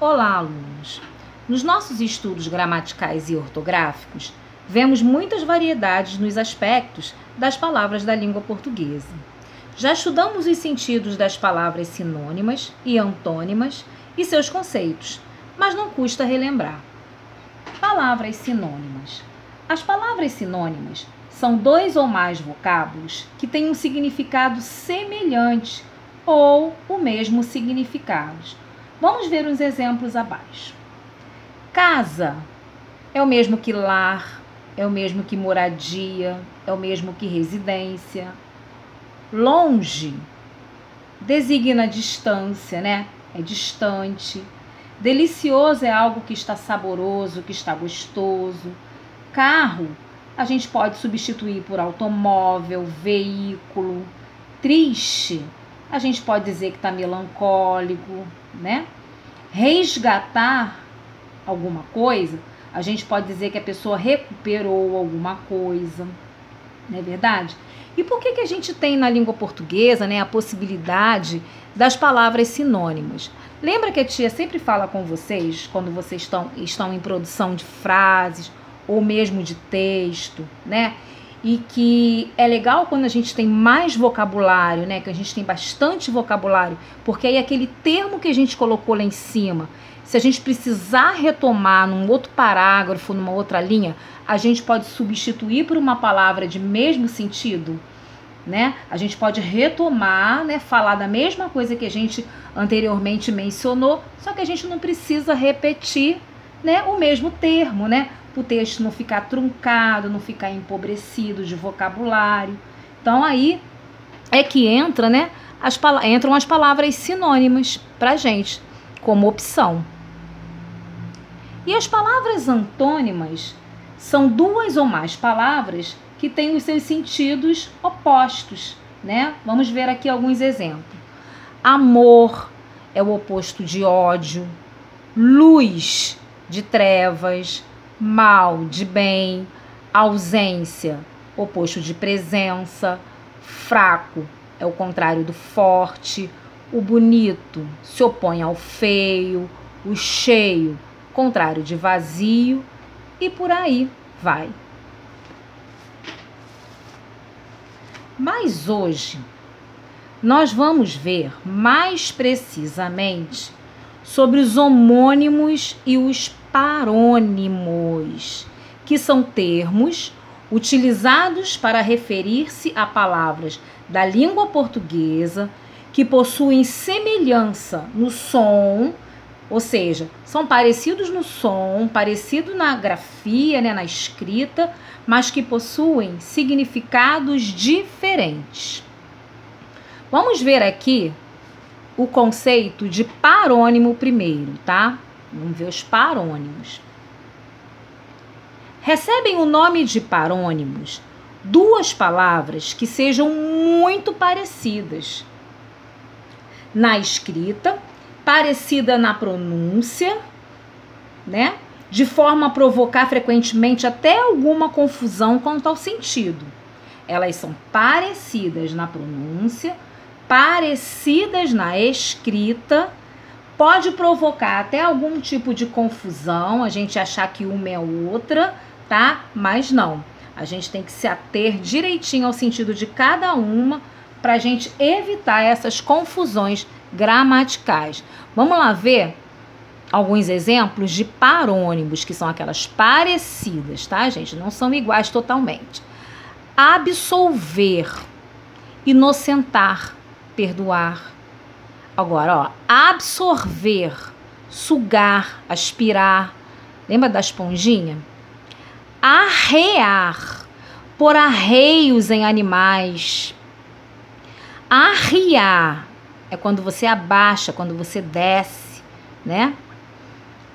Olá, alunos! Nos nossos estudos gramaticais e ortográficos, vemos muitas variedades nos aspectos das palavras da língua portuguesa. Já estudamos os sentidos das palavras sinônimas e antônimas e seus conceitos, mas não custa relembrar. Palavras sinônimas. As palavras sinônimas são dois ou mais vocábulos que têm um significado semelhante ou o mesmo significado. Vamos ver uns exemplos abaixo. Casa é o mesmo que lar, é o mesmo que moradia, é o mesmo que residência. Longe designa distância, né? É distante. Delicioso é algo que está saboroso, que está gostoso. Carro, a gente pode substituir por automóvel, veículo. Triste, a gente pode dizer que está melancólico, né? Resgatar alguma coisa, a gente pode dizer que a pessoa recuperou alguma coisa, não é verdade? E por que a gente tem na língua portuguesa, né, a possibilidade das palavras sinônimas? Lembra que a tia sempre fala com vocês, quando vocês estão em produção de frases ou mesmo de texto, né? E que é legal quando a gente tem mais vocabulário, né? Que a gente tem bastante vocabulário, porque aí aquele termo que a gente colocou lá em cima, se a gente precisar retomar num outro parágrafo, numa outra linha, a gente pode substituir por uma palavra de mesmo sentido, né? A gente pode retomar, né? Falar da mesma coisa que a gente anteriormente mencionou, só que a gente não precisa repetir, né? O mesmo termo, né? O texto não ficar truncado, não ficar empobrecido de vocabulário. Então aí é que entra, né, entram as palavras sinônimas pra gente, como opção. E as palavras antônimas são duas ou mais palavras que têm os seus sentidos opostos, né? Vamos ver aqui alguns exemplos. Amor é o oposto de ódio, luz de trevas, mal de bem, ausência, oposto de presença, fraco é o contrário do forte, o bonito se opõe ao feio, o cheio, contrário de vazio, e por aí vai. Mas hoje nós vamos ver mais precisamente sobre os homônimos e os parônimos, que são termos utilizados para referir-se a palavras da língua portuguesa que possuem semelhança no som, ou seja, são parecidos no som, parecido na grafia, né, na escrita, mas que possuem significados diferentes. Vamos ver aqui o conceito de parônimo primeiro, tá? Vamos ver os parônimos. Recebem o nome de parônimos duas palavras que sejam muito parecidas na escrita, parecida na pronúncia, né? De forma a provocar frequentemente até alguma confusão quanto ao sentido. Elas são parecidas na pronúncia, parecidas na escrita, pode provocar até algum tipo de confusão, a gente achar que uma é outra, tá? Mas não. A gente tem que se ater direitinho ao sentido de cada uma para a gente evitar essas confusões gramaticais. Vamos lá ver alguns exemplos de parônimos, que são aquelas parecidas, tá, gente? Não são iguais totalmente. Absolver, inocentar, perdoar. Agora, ó, absorver, sugar, aspirar. Lembra da esponjinha? Arrear, pôr arreios em animais. Arriar é quando você abaixa, quando você desce, né?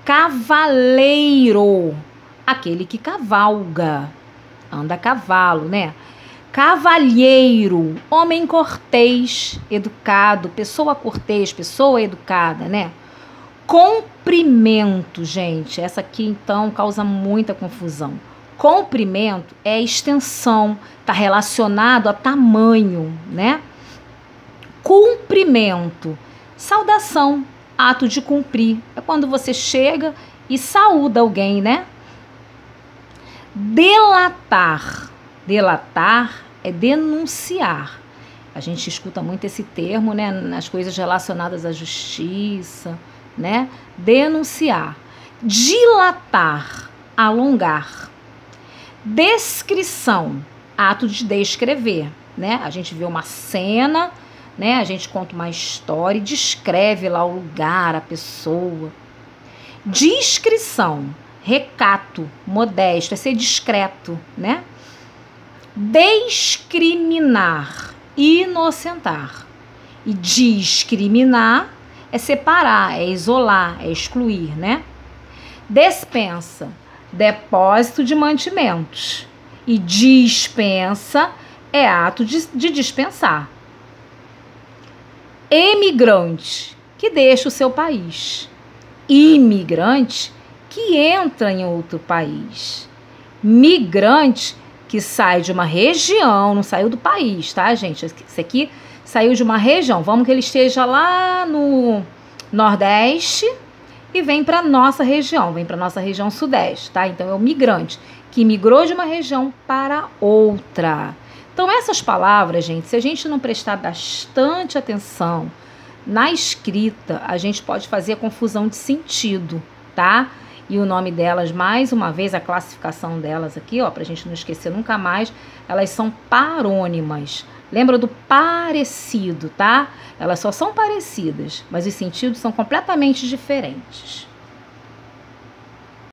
Cavaleiro, aquele que cavalga, anda a cavalo, né? Cavalheiro, homem cortês, educado, pessoa cortês, pessoa educada, né? Comprimento, gente, essa aqui então causa muita confusão. Comprimento é extensão, está relacionado a tamanho, né? Cumprimento, saudação, ato de cumprir. É quando você chega e saúda alguém, né? Delatar. Delatar é denunciar. A gente escuta muito esse termo, né, nas coisas relacionadas à justiça, né? Denunciar. Dilatar, alongar. Descrição, ato de descrever, né? A gente vê uma cena, né? A gente conta uma história e descreve lá o lugar, a pessoa. Discrição, recato, modesto, é ser discreto, né? Discriminar, inocentar. E discriminar é separar, é isolar, é excluir, né? Despensa, depósito de mantimentos. E dispensa é ato de dispensar. Emigrante, que deixa o seu país. Imigrante, que entra em outro país. Migrante, que sai de uma região, não saiu do país, tá, gente? Esse aqui saiu de uma região. Vamos que ele esteja lá no Nordeste e vem para nossa região, vem para nossa região Sudeste, tá? Então é o migrante que migrou de uma região para outra. Então essas palavras, gente, se a gente não prestar bastante atenção na escrita, a gente pode fazer a confusão de sentido, tá? E o nome delas, mais uma vez, a classificação delas aqui, ó, pra gente não esquecer nunca mais, elas são parônimas. Lembra do parecido, tá? Elas só são parecidas, mas os sentidos são completamente diferentes.